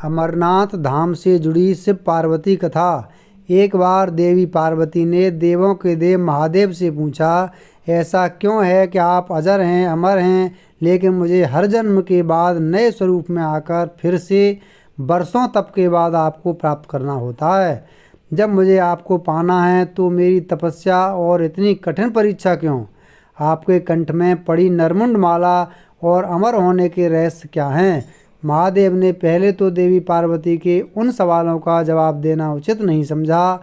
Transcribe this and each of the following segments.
अमरनाथ धाम से जुड़ी शिव पार्वती कथा। एक बार देवी पार्वती ने देवों के देव महादेव से पूछा, ऐसा क्यों है कि आप अजर हैं, अमर हैं, लेकिन मुझे हर जन्म के बाद नए स्वरूप में आकर फिर से बरसों तप के बाद आपको प्राप्त करना होता है। जब मुझे आपको पाना है तो मेरी तपस्या और इतनी कठिन परीक्षा क्यों? आपके कंठ में पड़ी नरमुंड माला और अमर होने के रहस्य क्या हैं? महादेव ने पहले तो देवी पार्वती के उन सवालों का जवाब देना उचित नहीं समझा,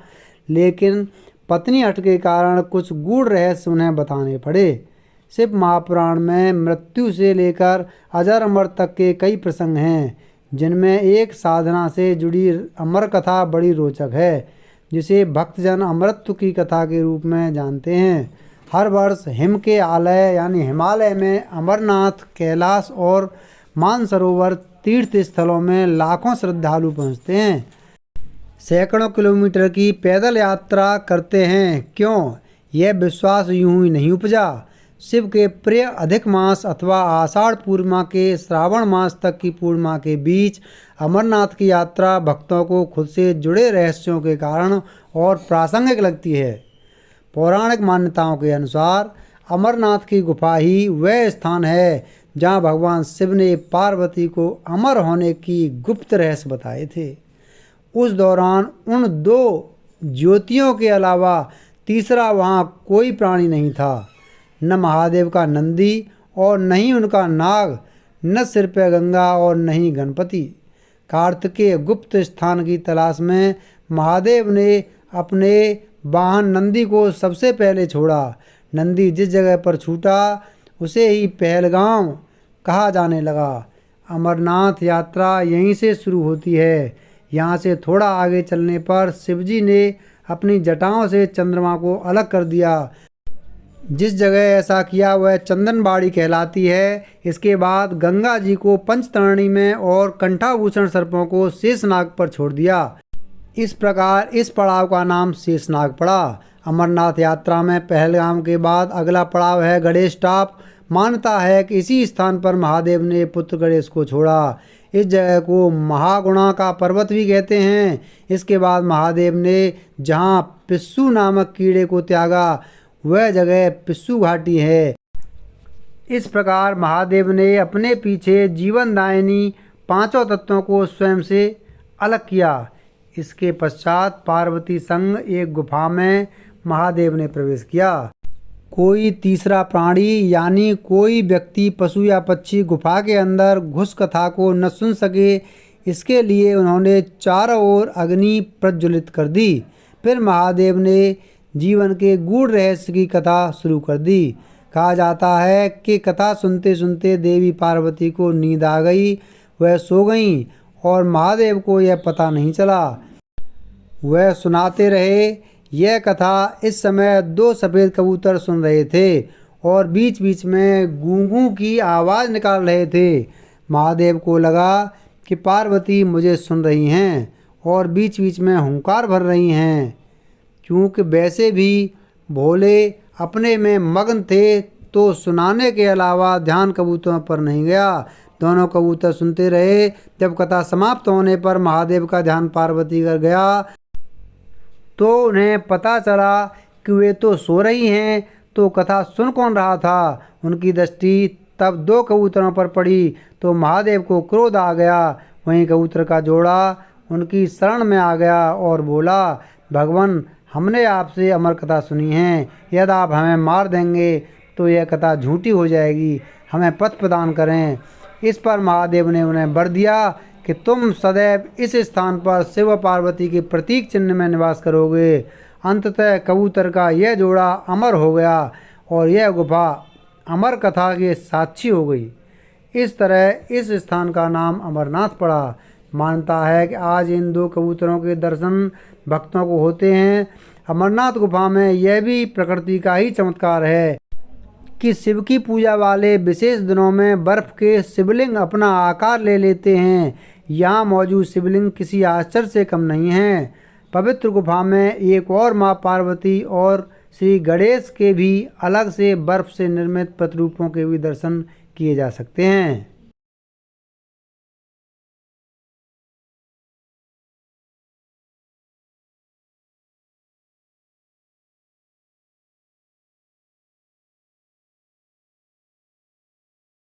लेकिन पत्नी हट के कारण कुछ गूढ़ रहस्य उन्हें बताने पड़े। शिव महापुराण में मृत्यु से लेकर अजर अमर तक के कई प्रसंग हैं, जिनमें एक साधना से जुड़ी अमर कथा बड़ी रोचक है, जिसे भक्तजन अमृत की कथा के रूप में जानते हैं। हर वर्ष हिम के आलय यानी हिमालय में अमरनाथ, कैलाश और मानसरोवर तीर्थ स्थलों में लाखों श्रद्धालु पहुंचते हैं। सैकड़ों किलोमीटर की पैदल यात्रा करते हैं। क्यों? यह विश्वास यूं ही नहीं उपजा। शिव के प्रिय अधिक मास अथवा आषाढ़ पूर्णिमा के श्रावण मास तक की पूर्णिमा के बीच अमरनाथ की यात्रा भक्तों को खुद से जुड़े रहस्यों के कारण और प्रासंगिक लगती है। पौराणिक मान्यताओं के अनुसार अमरनाथ की गुफा ही वह स्थान है जहाँ भगवान शिव ने पार्वती को अमर होने की गुप्त रहस्य बताए थे। उस दौरान उन दो ज्योतियों के अलावा तीसरा वहाँ कोई प्राणी नहीं था। न महादेव का नंदी और न ही उनका नाग, न सिर पे गंगा और न ही गणपति। कार्तिकेय गुप्त स्थान की तलाश में महादेव ने अपने वाहन नंदी को सबसे पहले छोड़ा। नंदी जिस जगह पर छूटा उसे ही पहलगाम कहा जाने लगा। अमरनाथ यात्रा यहीं से शुरू होती है। यहाँ से थोड़ा आगे चलने पर शिवजी ने अपनी जटाओं से चंद्रमा को अलग कर दिया। जिस जगह ऐसा किया वह चंदनबाड़ी कहलाती है। इसके बाद गंगा जी को पंचतरणी में और कंठाभूषण सर्पों को शेषनाग पर छोड़ दिया। इस प्रकार इस पड़ाव का नाम शेषनाग पड़ा। अमरनाथ यात्रा में पहलगाम के बाद अगला पड़ाव है गणेश टॉप। मान्यता है कि इसी स्थान पर महादेव ने पुत्र गणेश को छोड़ा। इस जगह को महागुणा का पर्वत भी कहते हैं। इसके बाद महादेव ने जहाँ पिस्सू नामक कीड़े को त्यागा वह जगह पिस्सू घाटी है। इस प्रकार महादेव ने अपने पीछे जीवनदायिनी पांचों तत्वों को स्वयं से अलग किया। इसके पश्चात पार्वती संग एक गुफा में महादेव ने प्रवेश किया। कोई तीसरा प्राणी यानी कोई व्यक्ति, पशु या पक्षी गुफा के अंदर घुस कथा को न सुन सके, इसके लिए उन्होंने चारों ओर अग्नि प्रज्वलित कर दी। फिर महादेव ने जीवन के गूढ़ रहस्य की कथा शुरू कर दी। कहा जाता है कि कथा सुनते सुनते देवी पार्वती को नींद आ गई। वह सो गईं और महादेव को यह पता नहीं चला। वह सुनाते रहे। यह कथा इस समय दो सफ़ेद कबूतर सुन रहे थे और बीच बीच में गूंगू की आवाज़ निकाल रहे थे। महादेव को लगा कि पार्वती मुझे सुन रही हैं और बीच बीच में हुंकार भर रही हैं। क्योंकि वैसे भी भोले अपने में मग्न थे तो सुनाने के अलावा ध्यान कबूतरों पर नहीं गया। दोनों कबूतर सुनते रहे। जब कथा समाप्त होने पर महादेव का ध्यान पार्वती पर गया तो उन्हें पता चला कि वे तो सो रही हैं, तो कथा सुन कौन रहा था। उनकी दृष्टि तब दो कबूतरों पर पड़ी तो महादेव को क्रोध आ गया। वहीं कबूतर का जोड़ा उनकी शरण में आ गया और बोला, भगवान, हमने आपसे अमर कथा सुनी है। यदि आप हमें मार देंगे तो यह कथा झूठी हो जाएगी। हमें पथ प्रदान करें। इस पर महादेव ने उन्हें वर दिया कि तुम सदैव इस स्थान पर शिव पार्वती के प्रतीक चिन्ह में निवास करोगे। अंततः कबूतर का यह जोड़ा अमर हो गया और यह गुफा अमर कथा के साक्षी हो गई। इस तरह इस स्थान का नाम अमरनाथ पड़ा। मान्यता है कि आज इन दो कबूतरों के दर्शन भक्तों को होते हैं। अमरनाथ गुफा में यह भी प्रकृति का ही चमत्कार है कि शिव की पूजा वाले विशेष दिनों में बर्फ के शिवलिंग अपना आकार ले लेते हैं। यहाँ मौजूद शिवलिंग किसी आश्चर्य से कम नहीं है। पवित्र गुफा में एक और माँ पार्वती और श्री गणेश के भी अलग से बर्फ से निर्मित प्रतिरूपों के भी दर्शन किए जा सकते हैं।